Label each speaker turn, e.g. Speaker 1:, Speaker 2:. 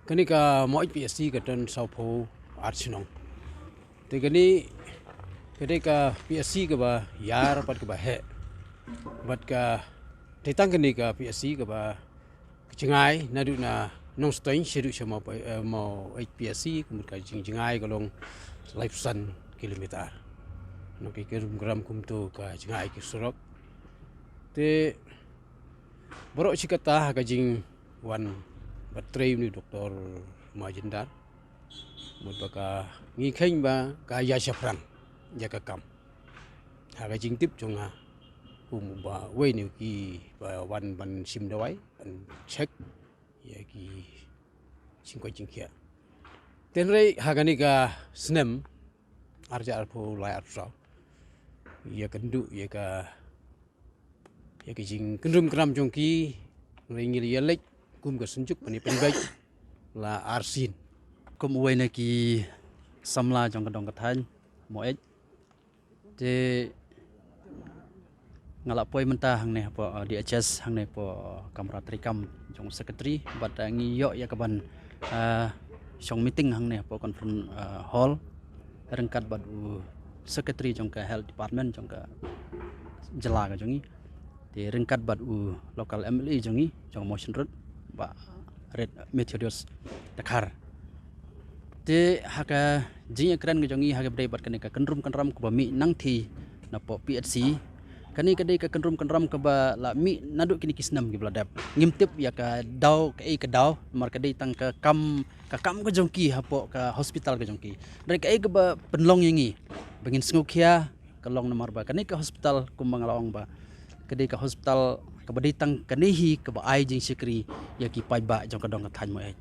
Speaker 1: Kani ka mo PSC ka don sau pho archinong. Te kani ka PSC ka ba yar pat ka ba he. Bat ka te tang kani ka PSC ka ba chingai na du na nong stoin shedu chama mo PSC kum ka chingai ka long life sun kilometer. No ki gram kum tu ka chingai ki surok. Te borok chikata ka jing wan baterai ni doktor majindar mut baka ngi kheng ba ka ya shafran ya ka kam ha ga jing tip chunga ba we ni ki ba wan ban sim dawai ban check ya ki singko jingkia tenrei ha ga ni ka snem arja arpo lai arsa ya kendu ya ka jing kendrum kram jongki ringil ya lek kum ka sunjuk pani penbaik la arsin
Speaker 2: kum uai na ki samla jong kadong kathan mo ek te ngala poi menta hang ne po di adjust hang ne po kamera trikam jong secretary bat ngi yo ya kaban song meeting hang ne po conference hall rengkat bat secretary jong ka health department jong ka jela ka jongi te rengkat bat local MLA jongi jong motion road ba red meteorios Dakar te haka jing ekran jongi haka brai bat kanika kenrum kanram ko ba mi nang thi na po PSC kani kadai ka kenrum kanram ka ba la mi naduk kini kisnam gi bladap ngimtip ya ka daw ka daw mar kadai tang ka kam ko jongki hapo ka hospital ka jongki dari ka ba penlong yangi bangin sengukia kalong nomor ba kani ka hospital kumbangalawang ba kadai ka hospital kabaditang kanihi kaba ai jing sikri ya ki pai ba jong kadong kathan mo ai